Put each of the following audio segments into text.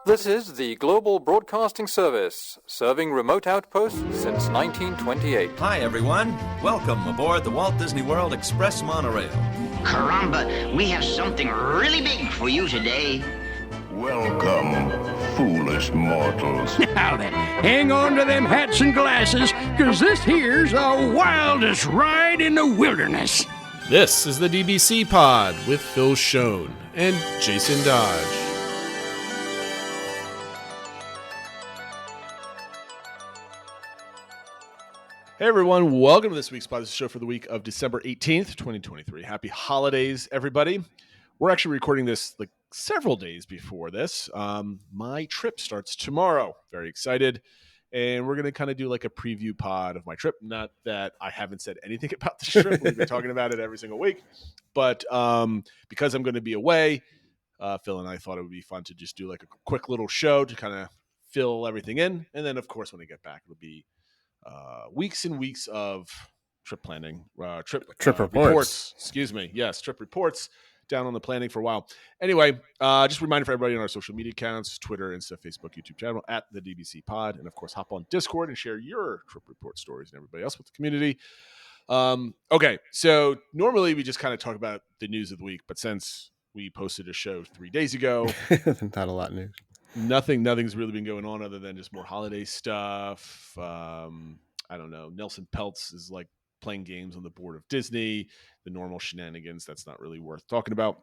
This is the Global Broadcasting Service, serving remote outposts since 1928. Hi, everyone. Welcome aboard the Walt Disney World Express monorail. Caramba, we have something really big for you today. Welcome, foolish mortals. Now then, hang on to them hats and glasses, because this here's the wildest ride in the wilderness. This is the DBC Pod with Phil Schoen and Jason Dodge. Hey everyone, welcome to this week's pod. This is the show for the week of December 18th, 2023. Happy holidays, everybody. We're actually recording this like several days before this. My trip starts tomorrow. Very excited. And we're going to kind of do like a preview pod of my trip. Not that I haven't said anything about the trip. We've been talking about it every single week. But because I'm going to be away, Phil and I thought it would be fun to just do like a quick little show to kind of fill everything in. And then, of course, when I get back, it'll be weeks and weeks of trip planning, trip reports. Excuse me. Yes, trip reports down on the planning for a while. Anyway, just a reminder for everybody on our social media accounts, Twitter, Insta, Facebook, YouTube channel, at the DBC Pod. And, of course, hop on Discord and share your trip report stories and everybody else with the community. Okay, so normally we just kind of talk about the news of the week, but since we posted a show 3 days ago. Not a lot of news. Nothing's really been going on other than just more holiday stuff. I don't know. Nelson Peltz is like playing games on the board of Disney, the normal shenanigans. That's not really worth talking about.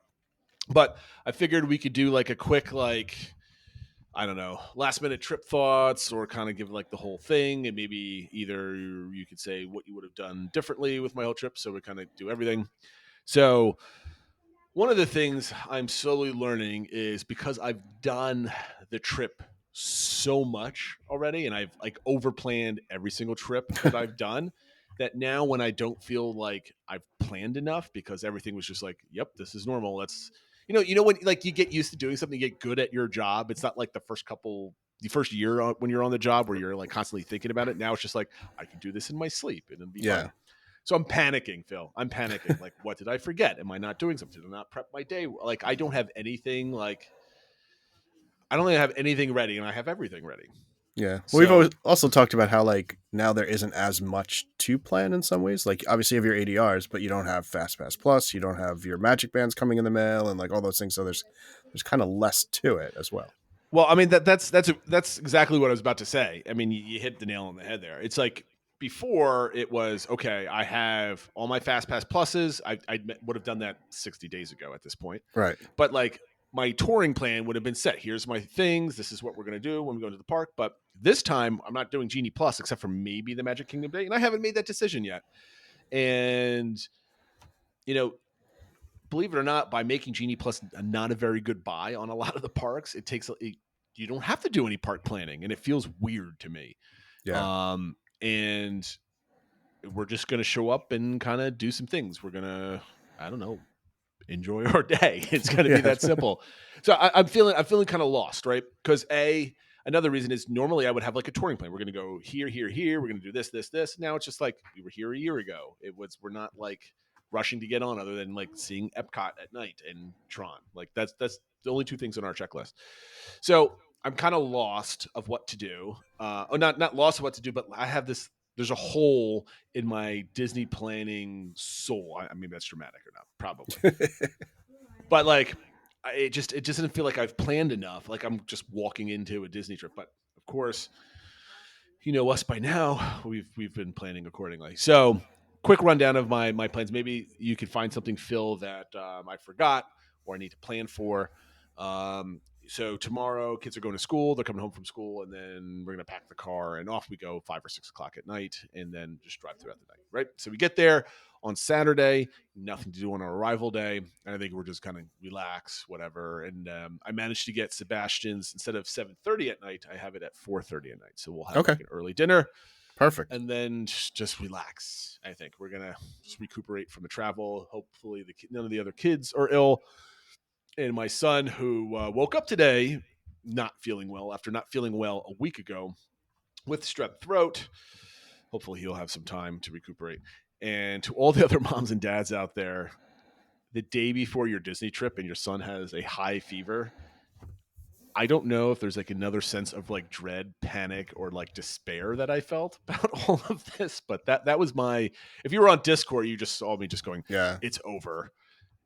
But I figured we could do like a quick, like, I don't know, last minute trip thoughts or kind of give like the whole thing. And maybe either you could say what you would have done differently with my whole trip. So we kind of do everything. So one of the things I'm slowly learning is because I've done the trip so much already and I've like overplanned every single trip that I've done that now when I don't feel like I've planned enough because everything was just like, yep, this is normal. Let's, you know, when like you get used to doing something, you get good at your job. It's not like the first year when you're on the job where you're like constantly thinking about it. Now it's just like, I can do this in my sleep and it'll be fine. So I'm panicking, Phil. I'm panicking. Like, what did I forget? Am I not doing something? Did I not prep my day? Like, I don't have anything. Like, I don't have anything ready, and I have everything ready. Yeah. Well, we've also talked about how like now there isn't as much to plan in some ways. Like, obviously you have your ADRs, but you don't have FastPass Plus. You don't have your Magic Bands coming in the mail, and like all those things. So there's kind of less to it as well. Well, I mean that's exactly what I was about to say. I mean, you hit the nail on the head there. It's like. Before it was, okay, I have all my FastPass Pluses. I would have done that 60 days ago at this point. Right. But like my touring plan would have been set. Here's my things. This is what we're going to do when we go to the park. But this time I'm not doing Genie Plus except for maybe the Magic Kingdom Day. And I haven't made that decision yet. And, believe it or not, by making Genie Plus not a very good buy on a lot of the parks, you don't have to do any park planning. And it feels weird to me. Yeah. And we're just going to show up and kind of do some things. We're going to, I don't know, enjoy our day. It's going to be that simple. So I'm feeling kind of lost, right? Because another reason is normally I would have like a touring plan. We're going to go here, here, here. We're going to do this. Now it's just like we were here a year ago. We're not like rushing to get on other than like seeing Epcot at night and Tron. Like that's the only two things on our checklist. So I'm kind of lost of what to do. Not lost of what to do, but I have this. There's a hole in my Disney planning soul. I mean, that's dramatic or not, probably. But like, it just doesn't feel like I've planned enough. Like I'm just walking into a Disney trip. But of course, you know us by now. We've been planning accordingly. So, quick rundown of my plans. Maybe you could find something, Phil, that I forgot or I need to plan for. So tomorrow, kids are going to school. They're coming home from school, and then we're going to pack the car, and off we go 5 or 6 o'clock at night, and then just drive throughout the night, right? So we get there on Saturday, nothing to do on our arrival day, and I think we're just kind of relax, whatever. And I managed to get Sebastian's, instead of 7:30 at night, I have it at 4:30 at night. So we'll have like an early dinner. Perfect. And then just relax. I think we're going to just recuperate from the travel. Hopefully none of the other kids are ill. And my son, who woke up today not feeling well after not feeling well a week ago with strep throat, hopefully he'll have some time to recuperate. And to all the other moms and dads out there, the day before your Disney trip and your son has a high fever, I don't know if there's like another sense of like dread, panic, or like despair that I felt about all of this. But that was my. If you were on Discord, you just saw me just going, Yeah. "It's over,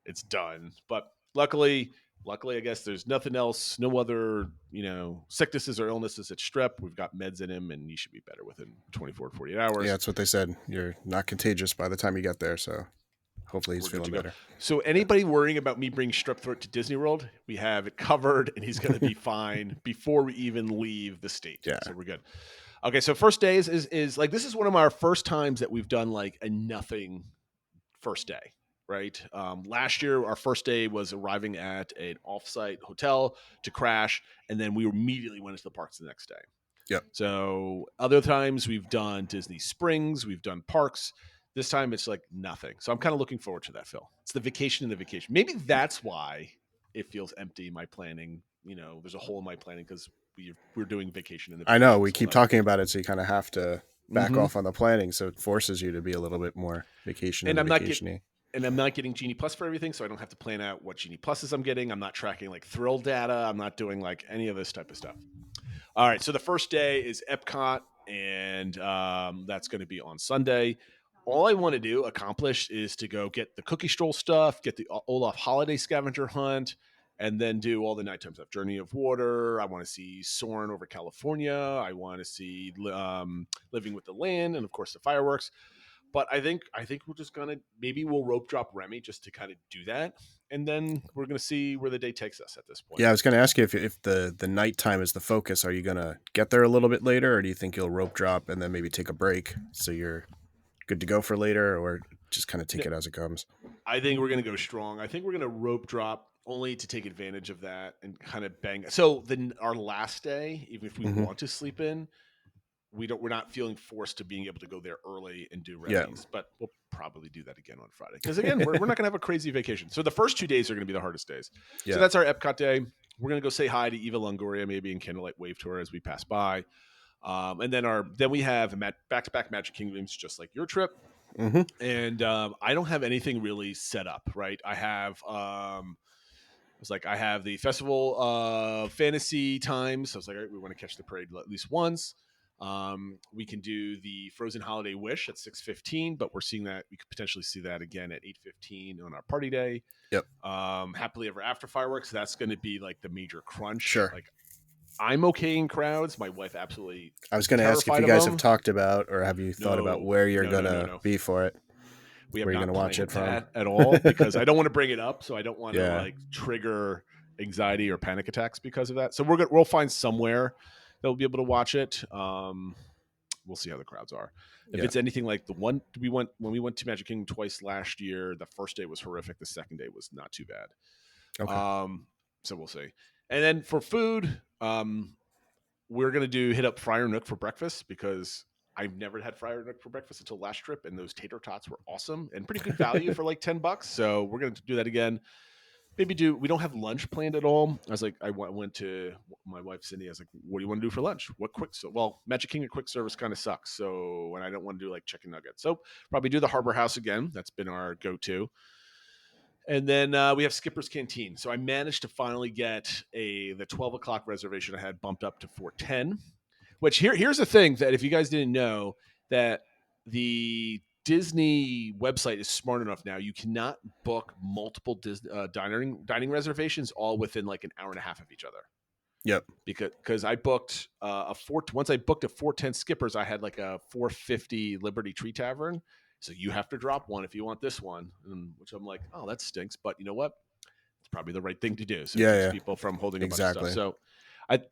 it's done." But luckily, I guess there's nothing else, no other sicknesses or illnesses at strep. We've got meds in him, and he should be better within 24 to 48 hours. Yeah, that's what they said. You're not contagious by the time you get there, so hopefully he's We're good feeling to go. better. So anybody worrying about me bringing strep throat to Disney World, we have it covered, and he's going to be fine before we even leave the state. Yeah. So we're good. Okay, so first day is like, this is one of our first times that we've done like a nothing first day, right? Last year, our first day was arriving at an offsite hotel to crash, and then we immediately went into the parks the next day. Yep. So other times we've done Disney Springs, we've done parks. This time it's like nothing. So I'm kind of looking forward to that, Phil. It's the vacation in the vacation. Maybe that's why it feels empty, my planning. There's a hole in my planning because we're doing vacation in the vacation. I know. We keep talking about it, so you kind of have to back Mhm. off on the planning, so it forces you to be a little bit more vacation and vacation-y. And I'm not getting Genie Plus for everything, so I don't have to plan out what Genie Pluses I'm getting. I'm not tracking like thrill data. I'm not doing like any of this type of stuff. All right, so the first day is Epcot, and that's going to be on Sunday. All I want to accomplish is to go get the Cookie Stroll stuff, get the Olaf Holiday Scavenger Hunt, and then do all the nighttime stuff. Journey of Water. I want to see Soarin' over California. I want to see Living with the Land, and of course the fireworks. But I think we're just gonna maybe we'll rope drop Remy just to kind of do that, and then we're gonna see where the day takes us at this point. Yeah, I was going to ask you if the nighttime is the focus. Are you going to get there a little bit later, or do you think you'll rope drop and then maybe take a break so you're good to go for later, or just kind of take it as it comes? I think we're gonna go strong. I think we're gonna rope drop only to take advantage of that and kind of bang. So then our last day, even if we want to sleep in, we're not feeling forced to being able to go there early and do remedies, but we'll probably do that again on Friday. Because again, we're not going to have a crazy vacation. So the first 2 days are going to be the hardest days. Yeah. So that's our Epcot day. We're going to go say hi to Eva Longoria, maybe in candlelight wave to her as we pass by. And then we have back-to-back Magic Kingdoms, just like your trip. Mm-hmm. And I don't have anything really set up, right? I have I have the Festival of Fantasy times. So I was like, all right, we want to catch the parade at least once. We can do the Frozen Holiday Wish at 6:15, but we're seeing that we could potentially see that again at 8:15 on our party day. Yep. Happily Ever After fireworks. That's going to be like the major crunch. Sure. Like I'm okay in crowds. My wife absolutely. I was going to ask if you guys have talked about, or have you thought about where you're going to be for it? We have where you're not going to watch it from at all because I don't want to bring it up, so I don't want to Yeah. like trigger anxiety or panic attacks because of that. So we'll find somewhere that we'll be able to watch it. We'll see how the crowds are. If it's anything like the one when we went to Magic Kingdom twice last year, the first day was horrific. The second day was not too bad. Okay. So we'll see. And then for food, we're going to hit up Friar Nook for breakfast because I've never had Friar Nook for breakfast until last trip. And those tater tots were awesome and pretty good value for like $10. So we're going to do that again. Maybe we don't have lunch planned at all. I was like, I went to my wife, Cindy. I was like, what do you want to do for lunch? Magic Kingdom quick service kind of sucks. So, and I don't want to do like chicken nuggets. So probably do the Harbor House again. That's been our go-to. And then we have Skipper's Canteen. So I managed to finally get the 12 o'clock reservation I had bumped up to 4:10, which here's the thing that if you guys didn't know, that the Disney website is smart enough now. You cannot book multiple dining reservations all within like an hour and a half of each other. Yep. Because I booked once I booked a 4:10 Skippers, I had like a 4:50 Liberty Tree Tavern. So you have to drop one if you want this one, which I'm like, oh, that stinks. But you know what? It's probably the right thing to do. So it keeps people from holding a bunch of stuff. So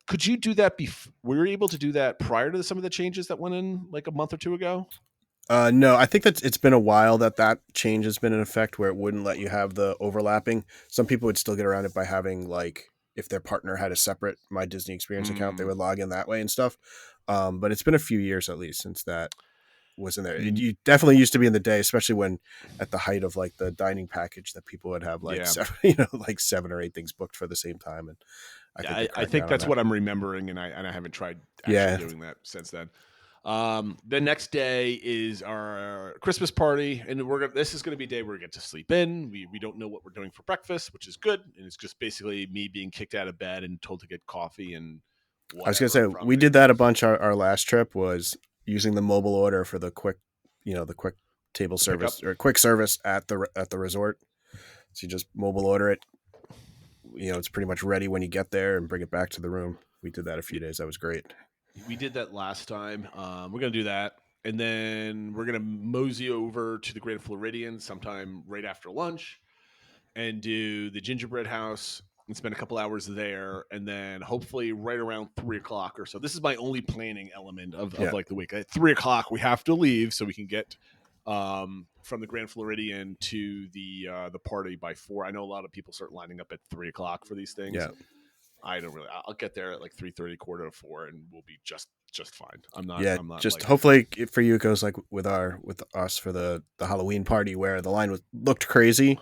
could you do that? Were you able to do that prior to some of the changes that went in like a month or two ago? No, I think that it's been a while that change has been in effect where it wouldn't let you have the overlapping. Some people would still get around it by having like, if their partner had a separate My Disney Experience account, they would log in that way and stuff. But it's been a few years at least since that was in there. You definitely used to be in the day, especially when at the height of like the dining package that people would have like like 7 or 8 things booked for the same time. And I think that's what I'm remembering. And I haven't tried actually doing that since then. The next day is our Christmas party, and this is gonna be a day where we get to sleep in. We don't know what we're doing for breakfast, which is good, and it's just basically me being kicked out of bed and told to get coffee and I was gonna say whatever from we it. did that a bunch. Our last trip was using the mobile order for the quick, the quick table service pickup. or quick service at the resort. So you just mobile order it. It's pretty much ready when you get there and bring it back to the room. We did that a few days. That was great. We did that last time. We're gonna do that, and then we're gonna mosey over to the Grand Floridian sometime right after lunch, and do the gingerbread house and spend a couple hours there, and then hopefully right around 3 o'clock or so. This is my only planning element of like the week. At 3 o'clock, we have to leave so we can get from the Grand Floridian to the party by 4. I know a lot of people start lining up at 3 o'clock for these things. Yeah. I don't really. I'll get there at like 3:30, quarter to 4, and we'll be just fine. I'm not. Yeah, I'm not just like, hopefully for you it goes like with us for the Halloween party where the line looked crazy,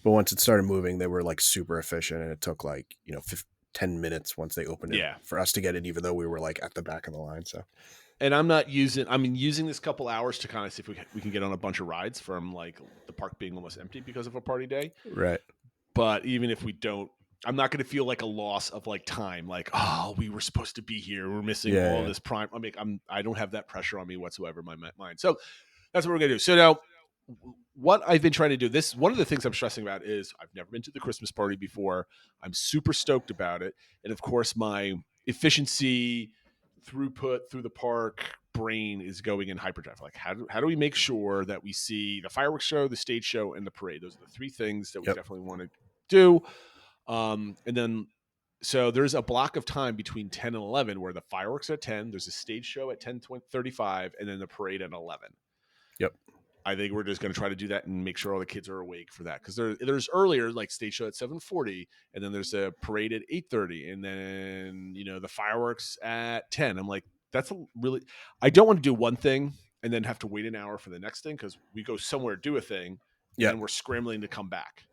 but once it started moving, they were like super efficient, and it took like 10 minutes once they opened it for us to get it, even though we were like at the back of the line. So, and I'm using this couple hours to kind of see if we can get on a bunch of rides from like the park being almost empty because of a party day. Right. But even if we don't, I'm not going to feel like a loss of like time. Like, oh, we were supposed to be here. We're missing all this prime. I don't have that pressure on me whatsoever in my mind. So that's what we're going to do. So now what I've been trying to do, this one of the things I'm stressing about is I've never been to the Christmas party before. I'm super stoked about it. And of course, my efficiency throughput through the park brain is going in hyperdrive. Like, how do we make sure that we see the fireworks show, the stage show, and the parade? Those are the 3 things that we definitely want to do. And then, so there's a block of time between 10 and 11 where the fireworks are at 10, there's a stage show at 10:35, and then the parade at 11. Yep. I think we're just going to try to do that and make sure all the kids are awake for that. Because there's earlier, like stage show at 7:40, and then there's a parade at 8:30, and then, the fireworks at 10. I'm like, I don't want to do one thing and then have to wait an hour for the next thing, because we go somewhere, do a thing, and then we're scrambling to come back.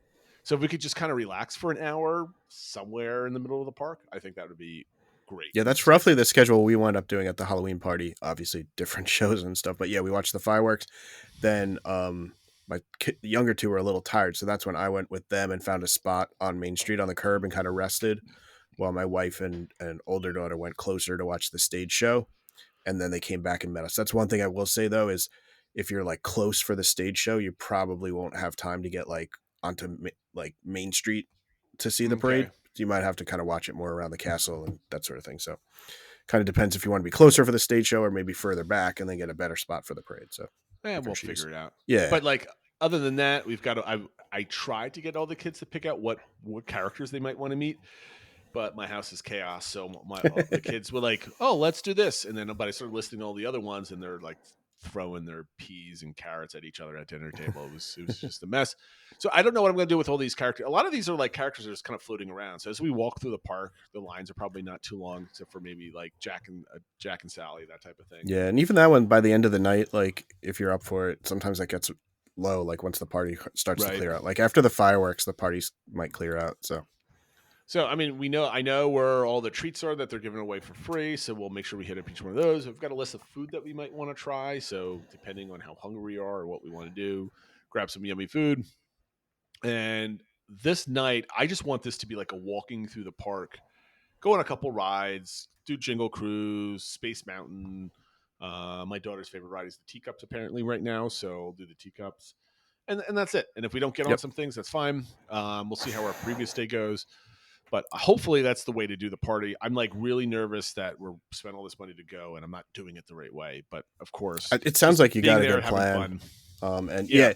So if we could just kind of relax for an hour somewhere in the middle of the park, I think that would be great. Yeah, that's roughly the schedule we wound up doing at the Halloween party. Obviously, different shows and stuff, but yeah, we watched the fireworks. Then my younger 2 were a little tired, so that's when I went with them and found a spot on Main Street on the curb and kind of rested, while my wife and older daughter went closer to watch the stage show, and then they came back and met us. That's one thing I will say though, is if you're like close for the stage show, you probably won't have time to get like onto like Main Street to see the parade. Okay. You might have to kind of watch it more around the castle and that sort of thing. So kind of depends if you want to be closer for the stage show or maybe further back and then get a better spot for the parade. So we'll figure it out. Yeah. But like, other than that, we've got to, I tried to get all the kids to pick out what characters they might want to meet, but my house is chaos. So the kids were like, oh, let's do this. And then I started listing all the other ones, and they're like throwing their peas and carrots at each other at dinner table. It was just a mess. So I don't know what I'm going to do with all these characters. A lot of these are like characters that are just kind of floating around. So as we walk through the park, the lines are probably not too long, except for maybe like Jack and Sally, that type of thing. Yeah, and even that one, by the end of the night, like if you're up for it, sometimes that gets low. Like once the party starts to clear out, like after the fireworks, the parties might clear out. So, I mean, I know where all the treats are that they're giving away for free, so we'll make sure we hit up each one of those. We've got a list of food that we might want to try, so depending on how hungry we are or what we want to do, grab some yummy food. And this night, I just want this to be like a walking through the park, go on a couple rides, do Jingle Cruise, Space Mountain. My daughter's favorite ride is the teacups apparently right now, so I'll do the teacups. And that's it. And if we don't get on some things, that's fine. We'll see how our previous day goes. But hopefully that's the way to do the party. I'm like really nervous that we're spending all this money to go and I'm not doing it the right way. But of course, it sounds like you got a good plan. And yeah,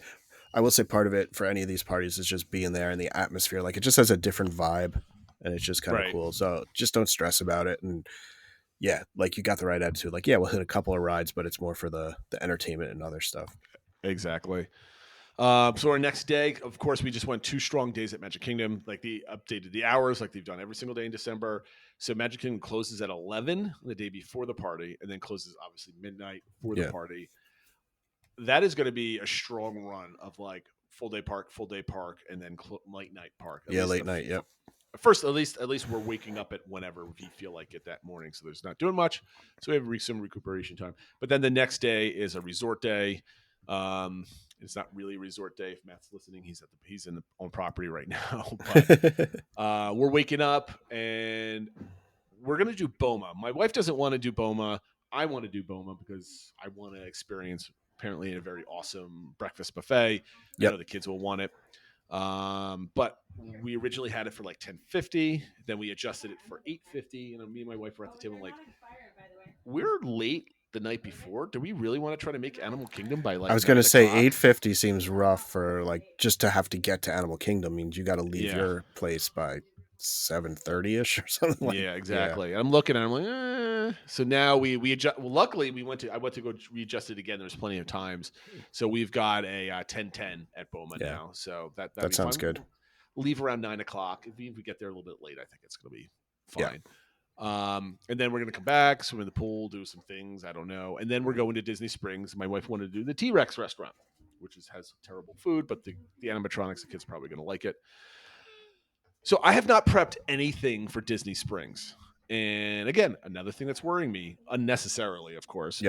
I will say part of it for any of these parties is just being there and the atmosphere. Like it just has a different vibe and it's just kind of cool. So just don't stress about it. And yeah, like you got the right attitude. Like, yeah, we'll hit a couple of rides, but it's more for the entertainment and other stuff. Exactly. So our next day, of course, we just went 2 strong days at Magic Kingdom. Like they updated the hours like they've done every single day in December. So Magic Kingdom closes at 11 the day before the party and then closes obviously midnight for the party. That is going to be a strong run of like full day park, and then late night park. Late night. Yep. first, at least we're waking up at whenever we feel like it that morning. So there's not doing much. So we have some recuperation time. But then the next day is a resort day. It's not really a resort day. If Matt's listening, he's on property right now. But we're waking up and we're gonna do Boma. My wife doesn't want to do Boma. I want to do Boma because I want to experience apparently a very awesome breakfast buffet. I know the kids will want it. But we originally had it for like $10.50. Then we adjusted it for $8.50. And me and my wife were at the table like, we're late the night before. Do we really want to try to make Animal Kingdom by like? I was going to say $8.50 seems rough for like just to have to get to Animal Kingdom means you got to leave your place by 7:30 ish or something. Like, yeah, exactly. Yeah. I'm looking at it, I'm like, So now we adjust. Well, luckily I went to go readjust it again. There's plenty of times, so we've got a 10:10 at Boma now. So that sounds good. Leave around 9:00. If we get there a little bit late, I think it's going to be fine. And then we're going to come back, swim in the pool, do some things. I don't know. And then we're going to Disney Springs. My wife wanted to do the T-Rex restaurant, which has terrible food, but the animatronics, the kids are probably going to like it. So I have not prepped anything for Disney Springs. And again, another thing that's worrying me, unnecessarily, of course,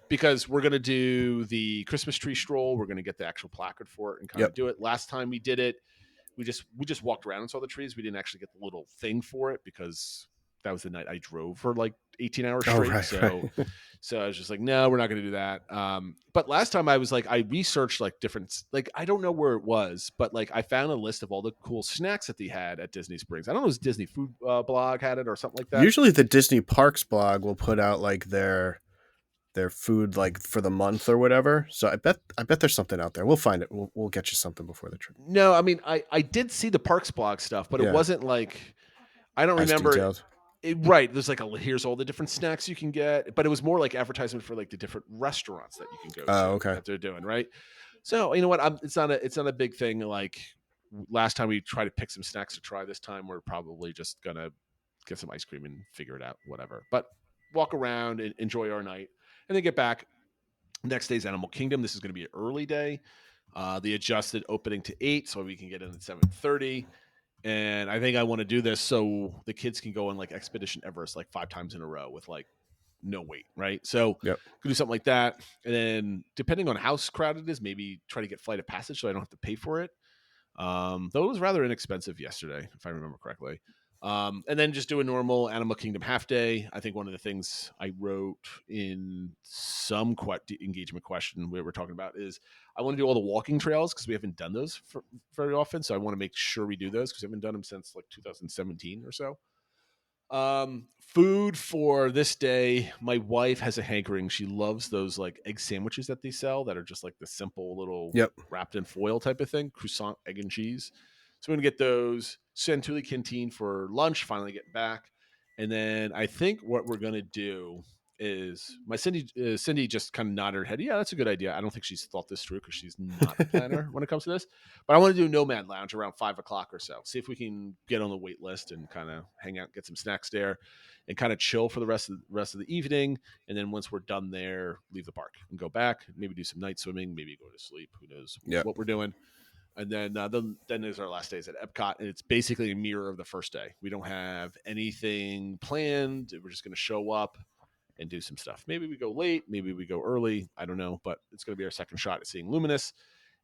because we're going to do the Christmas tree stroll. We're going to get the actual placard for it and kind of do it. Last time we did it, we just walked around and saw the trees. We didn't actually get the little thing for it because that was the night I drove for like 18 hours straight. So I was just like, no, we're not going to do that. But last time I was like, I researched like different, like, I don't know where it was, but like I found a list of all the cool snacks that they had at Disney Springs. I don't know if Disney Food blog had it or something like that. Usually the Disney Parks blog will put out like their food like for the month or whatever. So I bet there's something out there. We'll find it. We'll get you something before the trip. No, I mean, I did see the Parks blog stuff, but it wasn't like, I don't remember. Detailed. Right. There's like here's all the different snacks you can get, but it was more like advertisement for like the different restaurants that you can go to that they're doing. Right. So you know what? It's not a big thing. Like last time we tried to pick some snacks to try. This time we're probably just going to get some ice cream and figure it out, whatever. But walk around and enjoy our night and then get back. Next day's Animal Kingdom. This is going to be an early day. The adjusted opening to 8 so we can get in at 7:30. And I think I want to do this so the kids can go on like Expedition Everest like 5 times in a row with like no wait, right? So could do something like that. And then depending on how crowded it is, maybe try to get Flight of Passage so I don't have to pay for it. Though it was rather inexpensive yesterday, if I remember correctly. And then just do a normal Animal Kingdom half day. I think one of the things I wrote in some engagement question we were talking about is I want to do all the walking trails because we haven't done those very often. So I want to make sure we do those because we haven't done them since like 2017 or so. Food for this day. My wife has a hankering. She loves those like egg sandwiches that they sell that are just like the simple little wrapped in foil type of thing. Croissant, egg and cheese. So we're going to get those. Centuli Canteen for lunch, finally get back. And then I think what we're going to do is Cindy just kind of nodded her head. Yeah, that's a good idea. I don't think she's thought this through because she's not a planner when it comes to this. But I want to do Nomad Lounge around 5 o'clock or so. See if we can get on the wait list and kind of hang out, get some snacks there, and kind of chill for the rest of the evening. And then once we're done there, leave the park and go back. Maybe do some night swimming. Maybe go to sleep. Who knows what we're doing. And then there's our last days at Epcot, and it's basically a mirror of the first day. We don't have anything planned. We're just going to show up and do some stuff. Maybe we go late, maybe we go early. I don't know, but it's going to be our second shot at seeing Luminous.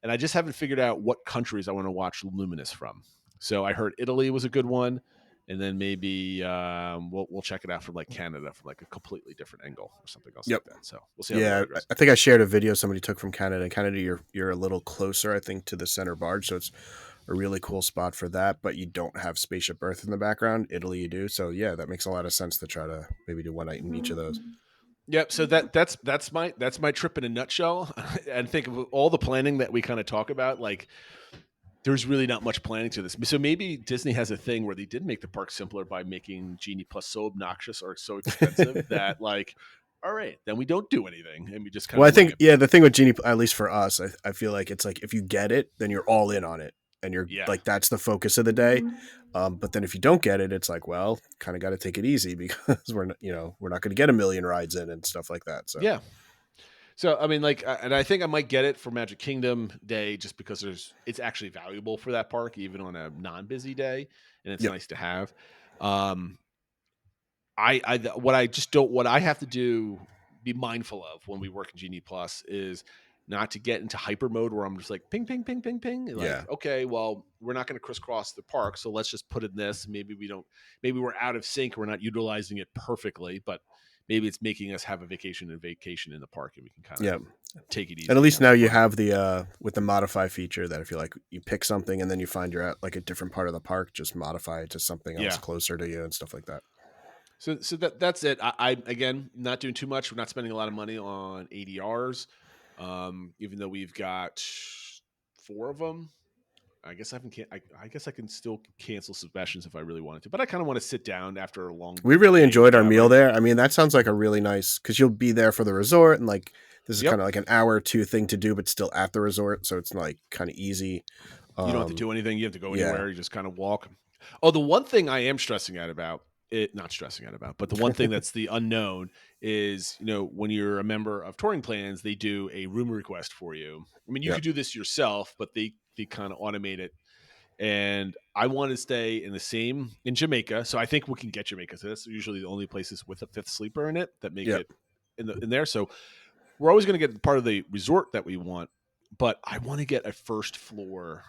And I just haven't figured out what countries I want to watch Luminous from. So I heard Italy was a good one, and then maybe we'll check it out from like Canada from like a completely different angle or something else like that. So we'll see. How that goes. I think I shared a video somebody took from Canada. In Canada, you're a little closer, I think, to the center barge, so it's a really cool spot for that. But you don't have Spaceship Earth in the background. Italy, you do. So yeah, that makes a lot of sense to try to maybe do one night in each of those. Yep. So that's my trip in a nutshell. And think of all the planning that we kind of talk about, like. There's really not much planning to this. So maybe Disney has a thing where they did make the park simpler by making Genie Plus so obnoxious or so expensive that like, all right, then we don't do anything. And we just kind of. Well, I think, the thing with Genie, at least for us, I feel like it's like, if you get it, then you're all in on it and you're like, that's the focus of the day. But then if you don't get it, it's like, well, kind of got to take it easy because we're not going to get a million rides in and stuff like that. So, yeah. So, I mean, like, and I think I might get it for Magic Kingdom Day just because it's actually valuable for that park, even on a non-busy day. and it's Yep. nice to have. What I have to be mindful of when we work in Genie Plus is not to get into hyper mode where I'm just like ping, ping, ping, ping, ping. Like, Yeah. okay, well, we're not going to crisscross the park, so let's just put in this. Maybe we're out of sync. We're not utilizing it perfectly, but maybe it's making us have a vacation in the park, and we can kind of take it easy. And at least now you have the with the modify feature that if you like you pick something and then you find you're at like a different part of the park, just modify it to something else closer to you and stuff like that. So that's it. I again not doing too much. We're not spending a lot of money on ADRs, even though we've got 4 of them. I guess I guess I can still cancel Sebastian's if I really wanted to, but I kind of want to sit down after a long. We really enjoyed our meal there. I mean, that sounds like a really nice because you'll be there for the resort and like this is kind of like an hour or 2 thing to do, but still at the resort, so it's like kind of easy. You don't have to do anything. You have to go anywhere. You just kind of walk. Oh, the one thing I am not stressing out about, but the one thing that's the unknown is, when you're a member of Touring Plans, they do a room request for you. I mean, you could do this yourself, but they kind of automate it. And I want to stay in Jamaica. So I think we can get Jamaica. So that's usually the only places with a 5th sleeper in it that make it in there. So we're always going to get part of the resort that we want, but I want to get a first floor.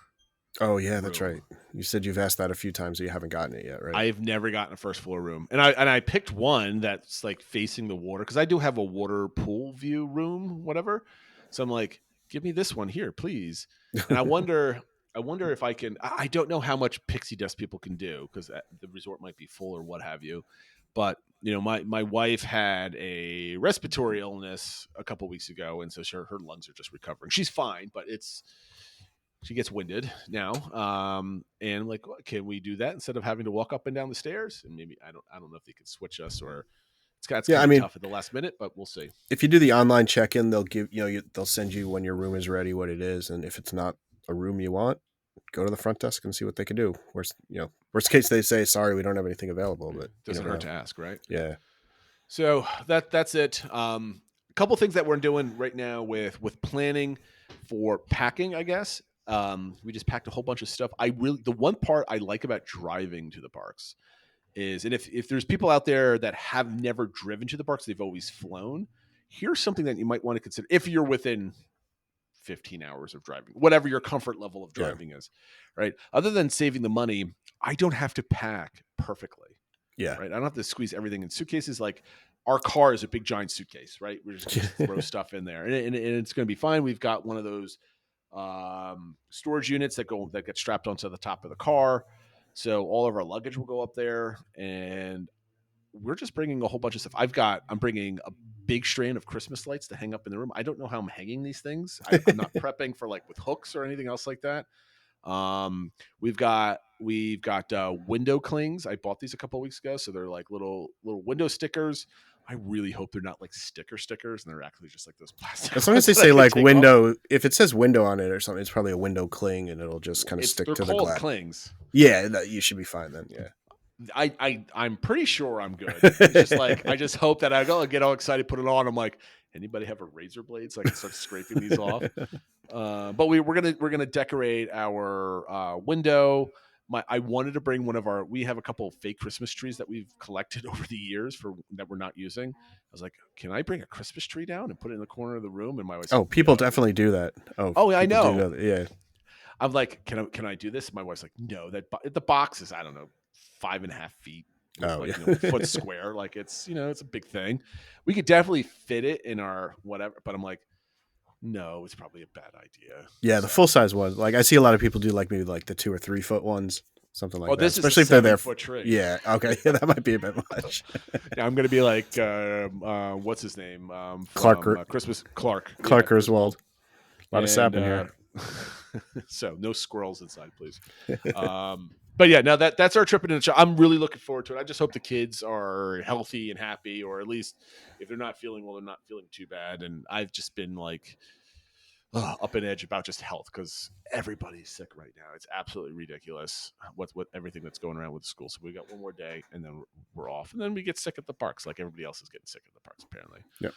Oh yeah, that's right. You said you've asked that a few times, and you haven't gotten it yet, right? I've never gotten a first floor room, and I picked one that's like facing the water because I do have a water pool view room, whatever. So I'm like, give me this one here, please. And I wonder if I can. I don't know how much pixie dust people can do because the resort might be full or what have you. But my wife had a respiratory illness a couple weeks ago, and so her lungs are just recovering. She's fine, but she gets winded now. And I'm like, well, can we do that instead of having to walk up and down the stairs? And maybe I don't know if they could switch us or it's kind of tough at the last minute, but we'll see. If you do the online check-in, they'll give they'll send you when your room is ready what it is, and if it's not a room you want, go to the front desk and see what they can do. Worst case they say sorry, we don't have anything available, but doesn't hurt to ask, right? Yeah. So that's it. A couple things that we're doing right now with planning for packing, I guess. We just packed a whole bunch of stuff. The one part I like about driving to the parks is, and if there's people out there that have never driven to the parks, they've always flown. Here's something that you might want to consider if you're within 15 hours of driving, whatever your comfort level of driving is, right? Other than saving the money, I don't have to pack perfectly. Yeah. Right. I don't have to squeeze everything in suitcases. Like our car is a big giant suitcase, right? We're just going to throw stuff in there and it's going to be fine. We've got one of those storage units that get strapped onto the top of the car. So all of our luggage will go up there and we're just bringing a whole bunch of stuff. I'm bringing a big strand of Christmas lights to hang up in the room. I don't know how I'm hanging these things. I'm not prepping for like with hooks or anything else like that. We've got window clings. I bought these a couple of weeks ago. So they're like little window stickers. I really hope they're not like stickers and they're actually just like those plastic. As long as they say like window, if it says window on it or something, it's probably a window cling and it'll just kind of stick to the glass. Clings. Yeah, you should be fine then. Yeah. I'm pretty sure I'm good. It's just like I just hope that I get all excited, put it on. I'm like, anybody have a razor blade so I can start scraping these off? But we're gonna decorate our window. I wanted to bring we have a couple of fake Christmas trees that we've collected over the years that we're not using. I was like, can I bring a Christmas tree down and put it in the corner of the room? And my wife said, people definitely do that. Oh, I know. Yeah. I'm like, can I do this? And my wife's like, no, the box is, I don't know, 5.5 feet. Foot square. Like it's a big thing. We could definitely fit it in our whatever, but I'm like, no, it's probably a bad idea. Yeah, the full size ones. Like I see a lot of people do like maybe like the 2 or 3 foot ones, something like that. This especially is a if they're there. 7-foot tree. Yeah, okay, yeah, that might be a bit much. Yeah, I'm gonna be like, what's his name? Clark. Christmas Clark. Clark Griswold. A lot of sap in here. So no squirrels inside, please. But yeah, now that's our trip into the show. I'm really looking forward to it. I just hope the kids are healthy and happy, or at least if they're not feeling well, they're not feeling too bad. And I've just been like up in edge about just health because everybody's sick right now. It's absolutely ridiculous what everything that's going around with the school. So we got one more day and then we're off, and then we get sick at the parks like everybody else is getting sick at the parks apparently. Yep.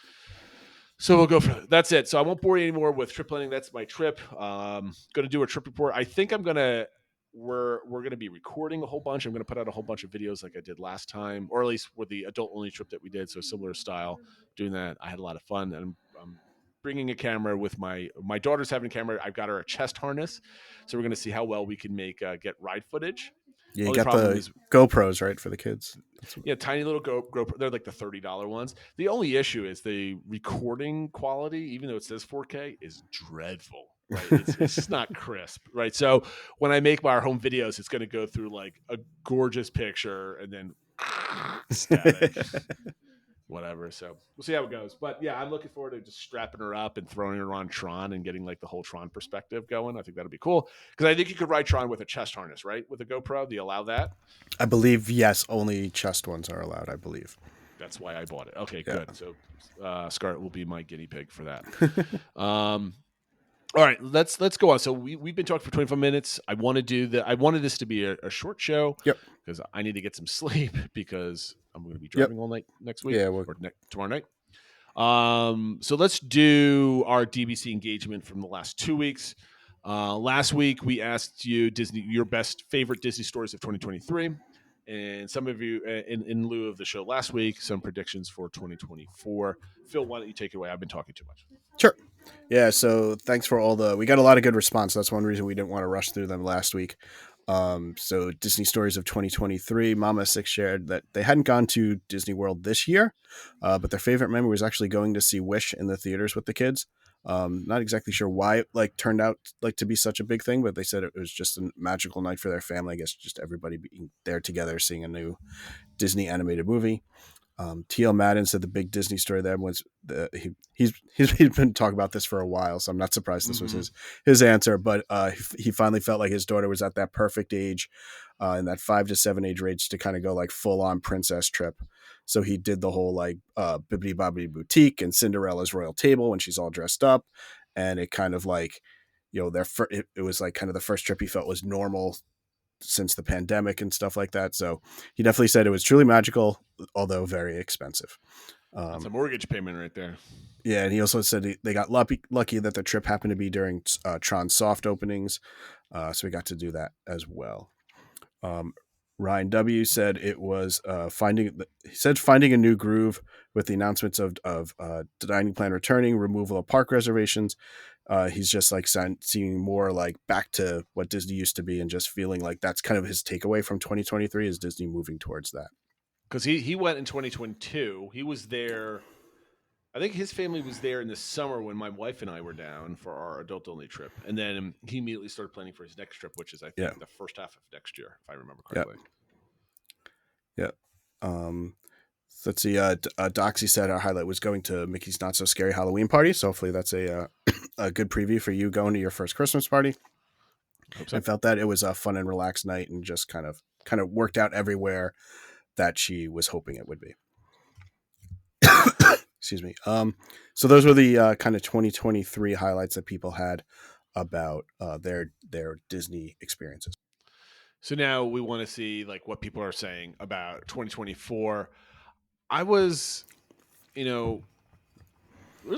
So we'll go for that's it. So I won't bore you anymore with trip planning. That's my trip. Going to do a trip report. I think I'm going to we're going to be recording a whole bunch. I'm going to put out a whole bunch of videos like I did last time, or at least with the adult only trip that we did. So similar style doing that. I had a lot of fun, and I'm bringing a camera with my daughter's having a camera. I've got her a chest harness. So we're going to see how well we can make, get ride footage. Yeah, you Only got problem the is- GoPros, right, for the kids. Yeah, tiny little GoPro. They're like the $30 ones. The only issue is the recording quality, even though it says 4K, is dreadful. Right, it's just not crisp. Right, so when I make our home videos, it's going to go through like a gorgeous picture and then static, whatever. So we'll see how it goes. But yeah, I'm looking forward to just strapping her up and throwing her on Tron and getting like the whole Tron perspective going. I think that'll be cool because I think you could ride Tron with a chest harness, right? With a GoPro, do you allow that? I believe, yes, only chest ones are allowed, I believe. That's why I bought it. Okay, Yeah. good. So Scarlett will be my guinea pig for that. All right, let's go on. So we've been talking for 25 minutes. I wanted this to be a short show. Yep. Because I need to get some sleep because I'm going to be driving all night next week. Yeah, or tomorrow night. So let's do our DBC engagement from the last 2 weeks. Last week we asked you your favorite Disney stories of 2023, and some of you in lieu of the show last week, some predictions for 2024. Phil, why don't you take it away? I've been talking too much. Sure. Yeah, so thanks for we got a lot of good response. That's one reason we didn't want to rush through them last week. So Disney Stories of 2023, Mama 6 shared that they hadn't gone to Disney World this year, but their favorite memory was actually going to see Wish in the theaters with the kids. Not exactly sure why it turned out to be such a big thing, but they said it was just a magical night for their family. I guess just everybody being there together, seeing a new Disney animated movie. T.L. Madden said the big Disney story there was he's been talking about this for a while, so I'm not surprised this was his answer. But he finally felt like his daughter was at that perfect age, in that 5 to 7 age range to kind of go like full on princess trip. So he did the whole Bibbidi Bobbidi Boutique and Cinderella's Royal Table when she's all dressed up, and it kind of it was like kind of the first trip he felt was normal since the pandemic and stuff like that. So he definitely said it was truly magical, although very expensive. That's a mortgage payment right there. Yeah, and he also said they got lucky that the trip happened to be during Tron soft openings, so we got to do that as well. Ryan W said it was finding a new groove with the announcements of the dining plan returning, removal of park reservations. He's just seeing more back to what Disney used to be, and just feeling like that's kind of his takeaway from 2023 is Disney moving towards that. Because he went in 2022. He was there. I think his family was there in the summer when my wife and I were down for our adult only trip, and then he immediately started planning for his next trip, which is I think the first half of next year, if I remember correctly. Yeah. Let's see. Doxy said our highlight was going to Mickey's Not So Scary Halloween Party. So hopefully that's a good preview for you going to your first Christmas party. Hope so. I felt that it was a fun and relaxed night, and just kind of worked out everywhere that she was hoping it would be. Excuse me. So those were the kind of 2023 highlights that people had about their Disney experiences. So now we want to see what people are saying about 2024. I was, there's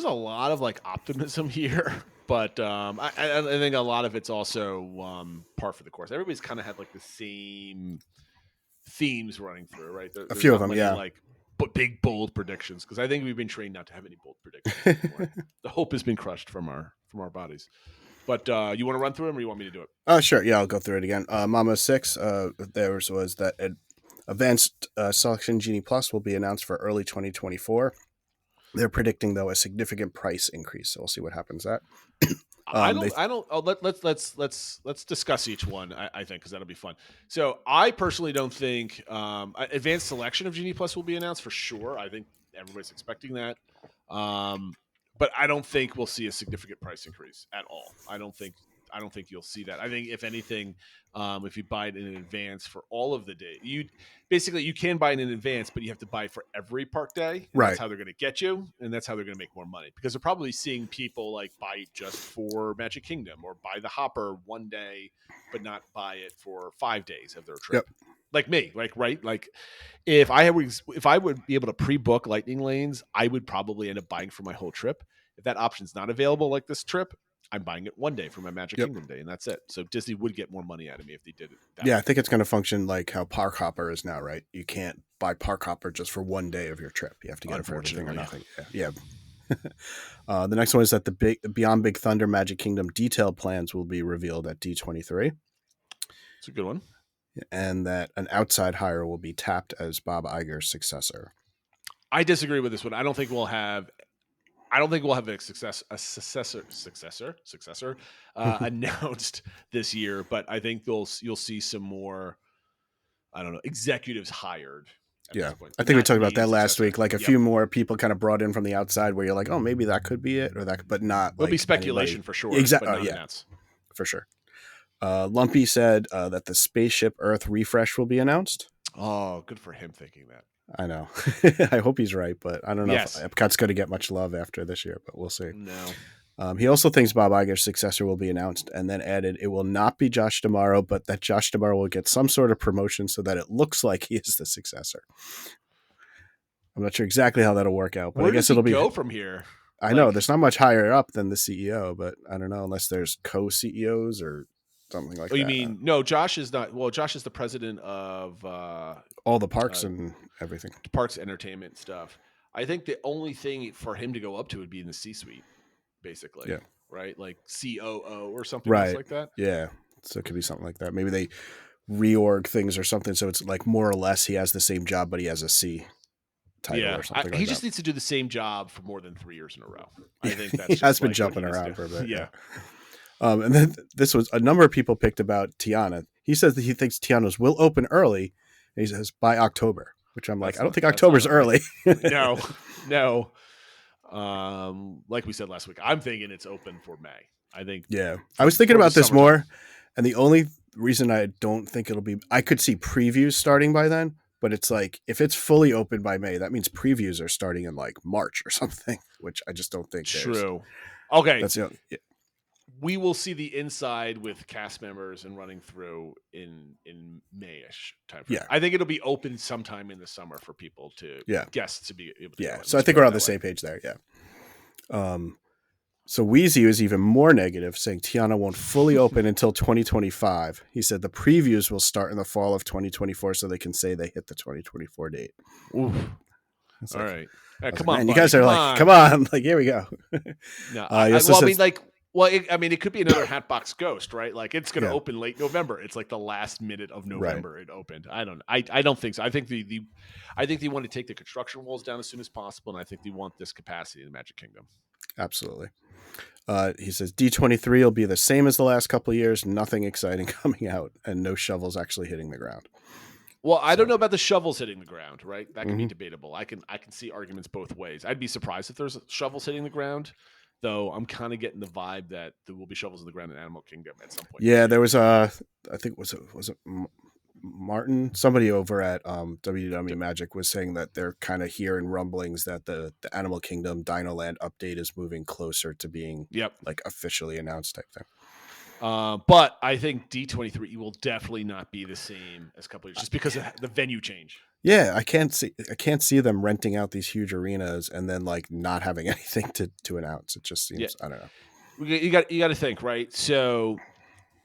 a lot of optimism here, but I think a lot of it's also par for the course. Everybody's kind of had the same themes running through, right? A few of them, yeah. But big bold predictions, because I think we've been trained not to have any bold predictions anymore. The hope has been crushed from our bodies. But you want to run through them, or you want me to do it? Sure. Yeah, I'll go through it again. Mama 6, theirs was that Advanced Selection Genie Plus will be announced for early 2024. They're predicting, though, a significant price increase. So we'll see what happens that. Let's discuss each one. I think, because that'll be fun. So I personally don't think Advanced Selection of Genie Plus will be announced for sure. I think everybody's expecting that. But I don't think we'll see a significant price increase at all. I don't think you'll see that. I think if anything, if you buy it in advance for all of the day, you can buy it in advance, but you have to buy it for every park day. Right. That's how they're going to get you, and that's how they're going to make more money, because they're probably seeing people buy it just for Magic Kingdom, or buy the Hopper one day, but not buy it for 5 days of their trip. Yep. Like me, right? If I would be able to pre-book Lightning Lanes, I would probably end up buying for my whole trip. If that option's not available, like this trip, I'm buying it one day for my Magic Yep. Kingdom day, and that's it. So Disney would get more money out of me if they did it. That Yeah, way. I think it's going to function like how Park Hopper is now, right? You can't buy Park Hopper just for one day of your trip. You have to get it for everything or nothing. Yeah. The next one is that the Beyond Big Thunder Magic Kingdom detailed plans will be revealed at D23. It's a good one. And that an outside hire will be tapped as Bob Iger's successor. I disagree with this one. I don't think we'll have a successor announced this year, but I think you'll see some more, I don't know, executives hired. Yeah, I think we talked about that last week. Like a few more people kind of brought in from the outside, where you're like, oh, maybe that could be it, or that, but not. There'll be speculation for sure. Exactly. For sure. Lumpy said that the Spaceship Earth refresh will be announced. Oh, good for him thinking that. I know. I hope he's right, but I don't know if Epcot's going to get much love after this year, but we'll see. No. He also thinks Bob Iger's successor will be announced, and then added, it will not be Josh D'Amaro, but that Josh D'Amaro will get some sort of promotion so that it looks like he is the successor. I'm not sure exactly how that'll work out, but Where I guess does it'll he be. Go from here. I know there's not much higher up than the CEO, but I don't know unless there's co-CEOs or something like that. You mean no? Josh is not. Well, Josh is the president of all the parks and everything. Parks, entertainment stuff. I think the only thing for him to go up to would be in the C-suite, basically. Yeah. Right, like COO or something else like that. Yeah, so it could be something like that. Maybe they reorg things or something, so it's like more or less he has the same job, but he has a C title or something. He just needs to do the same job for more than 3 years in a row. I think that's he has been jumping around for a bit. Yeah. And then this was a number of people picked about Tiana. He says that he thinks Tiana's will open early, and he says by October, which I'm like, I don't think October's early. No. Like we said last week, I'm thinking it's open for May. I think. Yeah, I was thinking about this more, and the only reason I don't think it'll be, I could see previews starting by then, but it's like if it's fully open by May, that means previews are starting in like March or something, which I just don't think. True. Okay. That's We will see the inside with cast members and running through in May-ish time frame. Yeah. I think it'll be open sometime in the summer for people to guests to be able to go. So I think we're on the same page there. Yeah. So Wheezy was even more negative, saying Tiana won't fully open until 2025. He said the previews will start in the fall of 2024 so they can say they hit the 2024 date. Oof. All right. Come on, man, you guys are like, come on. Like, here we go. No, it could be another Hatbox Ghost, right? Like it's going to open late November. It's like the last minute of November it opened. I don't think so. I think they want to take the construction walls down as soon as possible, and I think they want this capacity in the Magic Kingdom. Absolutely. He says D23 will be the same as the last couple of years. Nothing exciting coming out, and no shovels actually hitting the ground. Well, I don't know about the shovels hitting the ground, right? That can be debatable. I can see arguments both ways. I'd be surprised if there's shovels hitting the ground, though. I'm kind of getting the vibe that there will be shovels in the ground in Animal Kingdom at some point. Yeah, there was I think was it Martin? Somebody over at WDW Magic was saying that they're kind of hearing rumblings that the Animal Kingdom Dino Land update is moving closer to being like officially announced type thing. But I think D23 will definitely not be the same as a couple of years just because of the venue change. Yeah, I can't see them renting out these huge arenas and then like not having anything to announce. It just seems I don't know. You got to think, right? So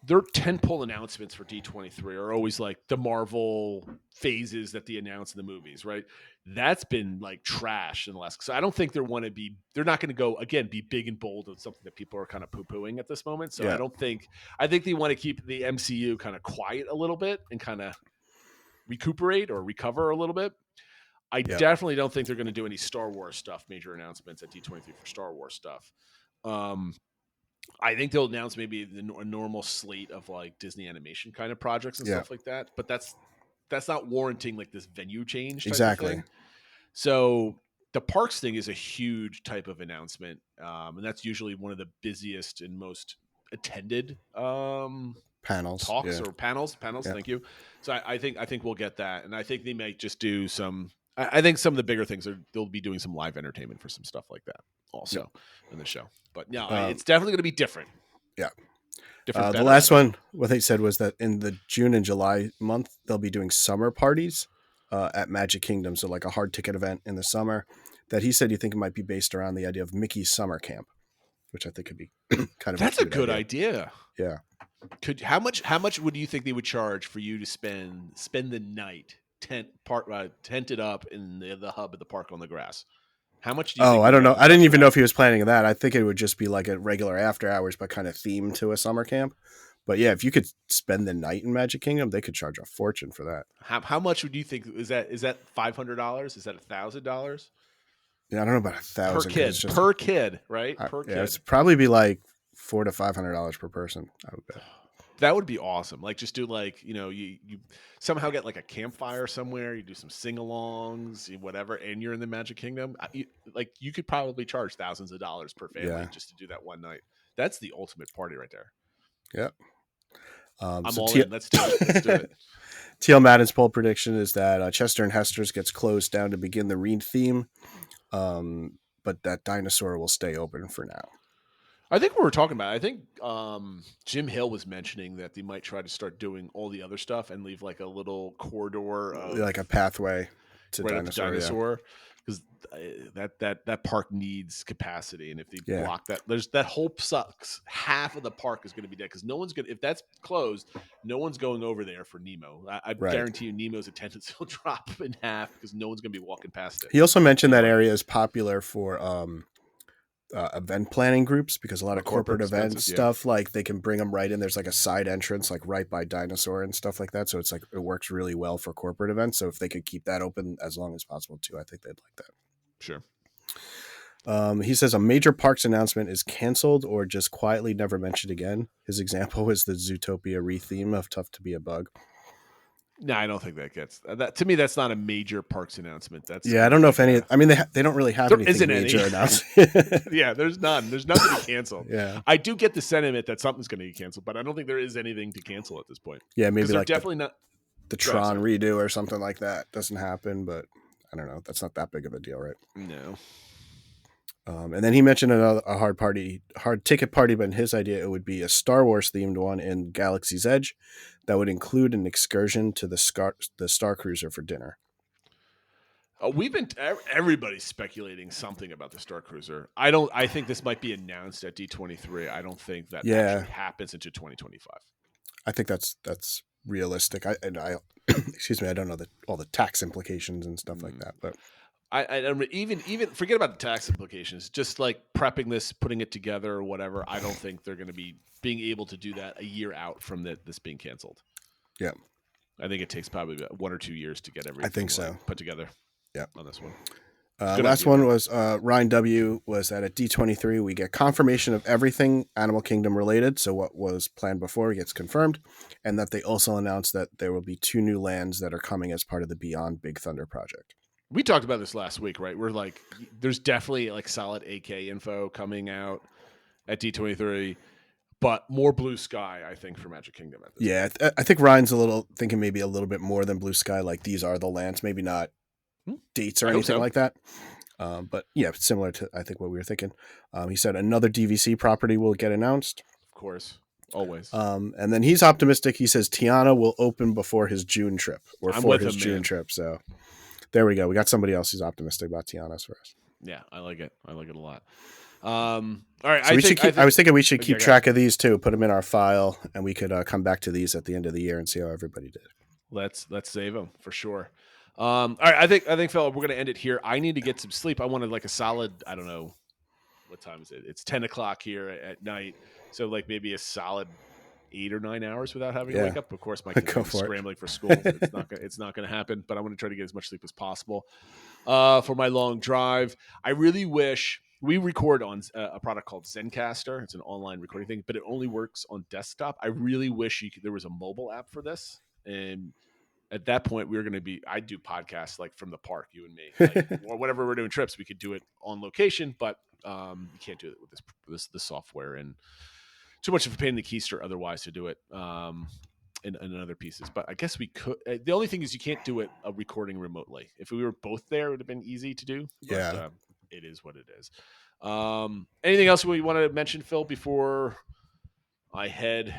their tentpole announcements for D23 are always like the Marvel phases that they announce in the movies, right? That's been like trash in the last. So I don't think they're not going to go again, be big and bold with something that people are kind of poo-pooing at this moment. So I think they want to keep the MCU kind of quiet a little bit and kind of recuperate or recover a little bit. I definitely don't think they're going to do any Star Wars stuff, major announcements at D23 for Star Wars stuff. I think they'll announce maybe a normal slate of like Disney animation kind of projects and stuff like that. But that's not warranting like this venue change. Exactly. So the parks thing is a huge type of announcement. And that's usually one of the busiest and most attended panels. Panels. Thank you. So I think we'll get that. And I think they might just do I think some of the bigger things they'll be doing some live entertainment for some stuff like that also in the show. But no, it's definitely going to be different. Yeah. Different. The last one, what they said was that in the June and July month, they'll be doing summer parties at Magic Kingdom. So like a hard ticket event in the summer that he said you think it might be based around the idea of Mickey's summer camp. which I think could be kind of That's a cute good idea. Yeah. How much would you think they would charge for you to spend the night tented up in the hub of the park on the grass? How much do you think? Oh, I don't know. I didn't even know if he was planning that. I think it would just be like a regular after hours, but kind of themed to a summer camp. But yeah, if you could spend the night in Magic Kingdom, they could charge a fortune for that. How much would you think? Is that $500? Is that $1,000 Yeah, I don't know about 1,000 per kid? just, Per kid, right? Per kid. It's probably be like $400 to $500 per person, I would bet. That would be awesome. Like, just do like, you somehow get like a campfire somewhere. You do some sing-alongs, whatever, and you're in the Magic Kingdom. You could probably charge thousands of dollars per family just to do that one night. That's the ultimate party right there. Yep. I'm all in. Let's do it. Let's do it. TL Madden's poll prediction is that Chester and Hester's gets closed down to begin the Reed theme, but that Dinosaur will stay open for now. I think we were talking about it. I think Jim Hill was mentioning that they might try to start doing all the other stuff and leave like a little corridor of like a pathway to right Dinosaur. Because that park needs capacity, and if they block that, that whole sucks. Half of the park is going to be dead because no one's going. If that's closed, no one's going over there for Nemo. I guarantee you, Nemo's attendance will drop in half because no one's going to be walking past it. He also mentioned that area is popular for event planning groups because a lot of corporate event stuff, like they can bring them right in. There's like a side entrance, like right by Dinosaur and stuff like that. So it's like, it works really well for corporate events. So if they could keep that open as long as possible too, I think they'd like that. Sure. He says a major parks announcement is canceled or just quietly never mentioned again. His example is the Zootopia retheme of Tough to Be a Bug. No, I don't think that gets that. To me, that's not a major parks announcement. I don't know if any. I mean, they don't really have anything major announced. Yeah, there's none. There's nothing to cancel. Yeah, I do get the sentiment that something's going to get canceled, but I don't think there is anything to cancel at this point. Yeah, maybe like definitely not the Tron redo or something like that doesn't happen, but I don't know. That's not that big of a deal, right? No. And then he mentioned a hard ticket party, but in his idea, it would be a Star Wars themed one in Galaxy's Edge that would include an excursion to the Star Cruiser for dinner. Everybody's speculating something about the Star Cruiser. I think this might be announced at D23. I don't think that actually happens into 2025. I think that's realistic. I excuse me, I don't know all the tax implications and stuff like that, but I even forget about the tax implications. Just like prepping this, putting it together, or whatever. I don't think they're going to be being able to do that a year out from this being canceled. Yeah, I think it takes probably about 1 or 2 years to get everything. I think so. Put together. Yeah, on this one. Last one was Ryan W. was that at D23 we get confirmation of everything Animal Kingdom related. So what was planned before gets confirmed, and that they also announced that there will be 2 new lands that are coming as part of the Beyond Big Thunder project. We talked about this last week, right? We're like, there's definitely like solid AK info coming out at D23, but more blue sky, I think, for Magic Kingdom. At this point. I think Ryan's thinking maybe a little bit more than blue sky. Like these are the lands, maybe not dates or anything like that. But yeah, similar to I think what we were thinking. He said another DVC property will get announced. Of course, always. And then he's optimistic. He says Tiana will open before his June trip June trip. So. There we go. We got somebody else who's optimistic about Tiana's for us. Yeah, I like it. I like it a lot. All right. So I was thinking we should keep track of these too, put them in our file, and we could come back to these at the end of the year and see how everybody did. Let's save them for sure. All right. I think, fella, we're going to end it here. I need to get some sleep. I wanted like a solid, I don't know, what time is it? It's 10 o'clock here at night. So like maybe a solid 8 or 9 hours without having to wake up. Of course, my kids are scrambling for school. It's not going to happen, but I want to try to get as much sleep as possible for my long drive. I really wish we record on a product called Zencaster. It's an online recording thing, but it only works on desktop. I really wish there was a mobile app for this. And at that point, I'd do podcasts like from the park, you and me, like, or whatever we're doing trips, we could do it on location, but you can't do it with this software and too much of a pain in the keister otherwise to do it in other pieces. But I guess we could. The only thing is you can't do it recording remotely. If we were both there, it would have been easy to do. But, it is what it is. Anything else we want to mention, Phil, before I head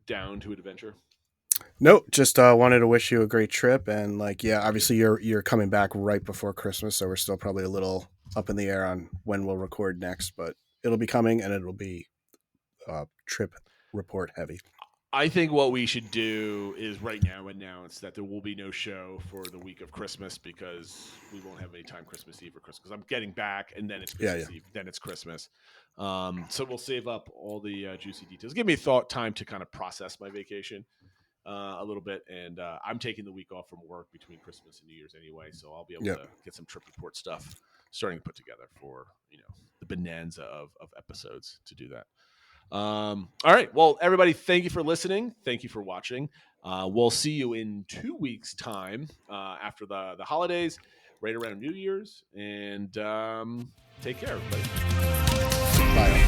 down to adventure? Nope. Just wanted to wish you a great trip. And obviously you're coming back right before Christmas. So we're still probably a little up in the air on when we'll record next, but it'll be coming, and it'll be trip report heavy. I think what we should do is right now announce that there will be no show for the week of Christmas because we won't have any time Christmas Eve or Christmas. Because I'm getting back, and then it's Christmas Eve, then it's Christmas. So we'll save up all the juicy details. Give me time to kind of process my vacation a little bit, and I'm taking the week off from work between Christmas and New Year's anyway, so I'll be able to get some trip report stuff starting to put together for the bonanza of episodes to do that. All right. Well, everybody, thank you for listening. Thank you for watching. We'll see you in 2 weeks' time after the holidays, right around New Year's. And take care, everybody. Bye.